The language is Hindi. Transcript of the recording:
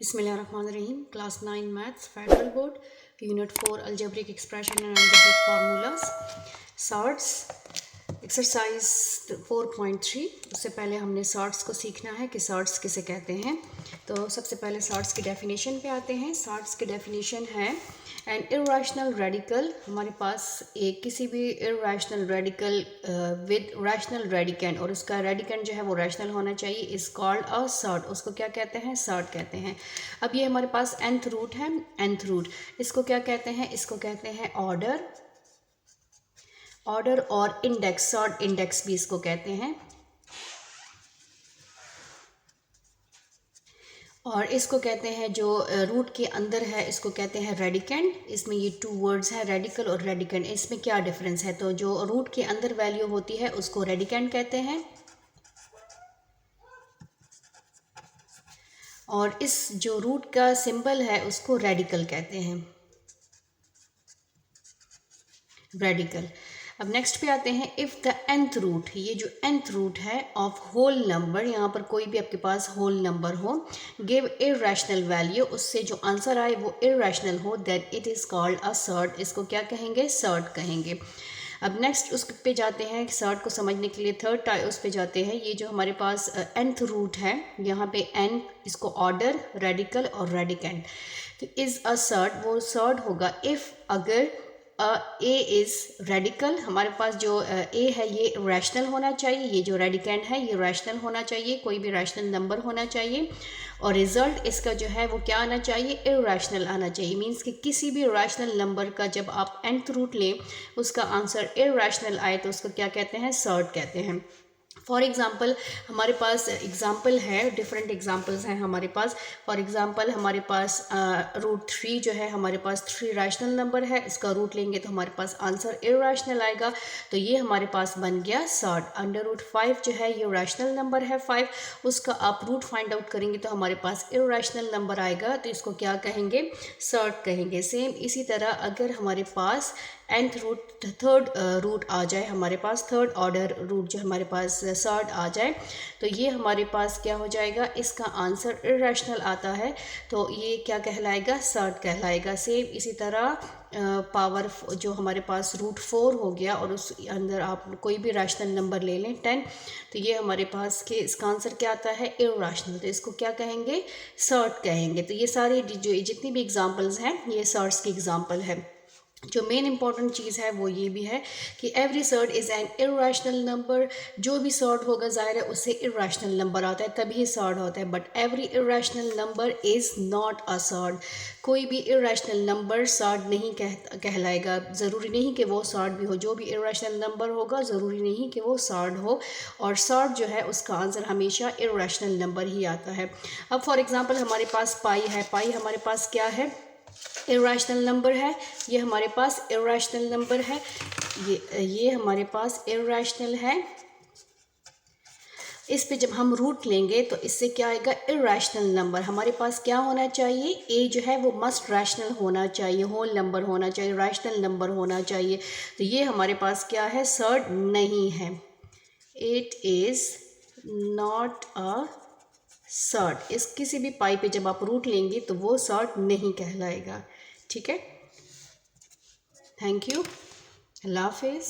Bismillahirrahmanirrahim. Class 9 Maths Federal Board Unit 4 Algebraic Expression and Algebraic Formulas Sorts Exercise 4.3. उससे पहले हमने सॉर्ट्स को सीखना है कि सॉर्ट्स किसे कहते हैं। तो सबसे पहले सॉर्ट्स की डेफिनेशन पे आते हैं। सॉर्ट्स की डेफिनेशन है एन इर्रेशनल रेडिकल, हमारे पास एक किसी भी irrational radical with rational radicand और उसका रेडिकेंड जो है वो रैशनल होना चाहिए, इज कॉल्ड अ सॉर्ट। उसको क्या कहते हैं? सॉर्ट कहते हैं। अब ये हमारे पास nth रूट है, nth रूट, इसको क्या कहते हैं? इसको कहते हैं ऑर्डर, ऑर्डर और इंडेक्स, सॉर्ट इंडेक्स भी इसको कहते हैं। और इसको कहते हैं जो रूट के अंदर है इसको कहते हैं रेडिकेंड। इसमें ये टू वर्ड्स हैं, रेडिकल और रेडिकेंड। इसमें क्या डिफरेंस है? तो जो रूट के अंदर वैल्यू होती है उसको रेडिकेंड कहते हैं, और इस जो रूट का सिंबल है उसको रेडिकल कहते हैं, रेडिकल। अब नेक्स्ट पे आते हैं, इफ़ द nth रूट, ये जो nth रूट है ऑफ होल नंबर, यहाँ पर कोई भी आपके पास होल नंबर हो, गिव इर्रेशनल वैल्यू, उससे जो आंसर आए वो इर्रेशनल हो, that it is called a sort. इसको क्या कहेंगे? सॉर्ट कहेंगे। अब नेक्स्ट उस पे जाते हैं, सॉर्ट को समझने के लिए थर्ड टाइप उस पे जाते हैं। ये जो हमारे पास nth रूट है, यहाँ पे n, इसको ऑर्डर, रेडिकल और रेडिकेंड। तो इज़ अ सॉर्ट, वो सॉर्ट होगा इफ़ अगर ए इज़ रेडिकल, हमारे पास जो ए है ये रैशनल होना चाहिए, ये जो रेडिकेंड है ये रैशनल होना चाहिए, कोई भी रैशनल नंबर होना चाहिए, और रिजल्ट इसका जो है वो क्या आना चाहिए? इर्रेशनल आना चाहिए। मींस कि किसी भी रैशनल नंबर का जब आप nth रूट लें उसका आंसर इर्रेशनल आए तो उसको क्या कहते हैं? सॉर्ट कहते हैं। फॉर एग्ज़ाम्पल हमारे पास एग्ज़ाम्पल है, डिफरेंट एग्ज़ाम्पल्स हैं हमारे पास। फॉर एग्ज़ाम्पल हमारे पास रूट 3 जो है, हमारे पास 3 रैशनल नंबर है, इसका रूट लेंगे तो हमारे पास आंसर इर्रेशनल आएगा, तो ये हमारे पास बन गया सॉर्ट। अंडर रूट 5 जो है ये रैशनल नंबर है 5, उसका आप रूट फाइंड आउट करेंगे तो हमारे पास इर्रेशनल नंबर आएगा, तो इसको क्या कहेंगे? सॉर्ट कहेंगे। सेम इसी तरह अगर हमारे पास nth रूट, थर्ड रूट आ जाए, हमारे पास थर्ड ऑर्डर रूट जो हमारे पास सॉर्ट आ जाए, तो ये हमारे पास क्या हो जाएगा? इसका आंसर इर्रेशनल आता है, तो ये क्या कहलाएगा? सॉर्ट कहलाएगा। सेम इसी तरह पावर जो हमारे पास रूट 4 हो गया और उस अंदर आप कोई भी रैशनल नंबर ले लें 10, तो ये हमारे पास के इसका आंसर क्या आता है? इर्रेशनल, तो इसको क्या कहेंगे? सॉर्ट कहेंगे। तो ये सारी जो जितनी भी एग्जांपल्स हैं ये सॉर्ट्स की एग्जांपल है। जो मेन इंपॉर्टेंट चीज़ है वो ये भी है कि every sort is an irrational number. जो भी सॉर्ट होगा ज़ाहिर है उससे इर्रेशनल नंबर आता है, तभी सॉर्ट होता है, but every irrational number is not a sort. कोई भी इर्रेशनल नंबर सॉर्ट नहीं कहलाएगा। ज़रूरी नहीं कि वो सॉर्ट भी हो, जो भी इर्रेशनल नंबर होगा ज़रूरी नहीं कि वो सॉर्ट हो, और सॉर्ट जो है उसका आंसर हमेशा इर्रेशनल नंबर ही आता है। अब फॉर एग्ज़ाम्पल हमारे पास पाई है, पाई हमारे पास क्या है? इर्रेशनल नंबर है, ये हमारे पास इर्रेशनल नंबर है, ये हमारे पास इर्रेशनल है। इस पे जब हम रूट लेंगे तो इससे क्या आएगा? Irrational number. हमारे पास क्या होना चाहिए? ए जो है वो मस्ट रैशनल होना चाहिए, होल नंबर होना चाहिए, रैशनल नंबर होना चाहिए, तो ये हमारे पास क्या है? सॉर्ट नहीं है। It is not a sort. इस किसी भी पाई पे जब आप रूट लेंगे तो वो सॉर्ट नहीं कहलाएगा। ठीक है, थैंक यू, अल्लाह हाफिज़।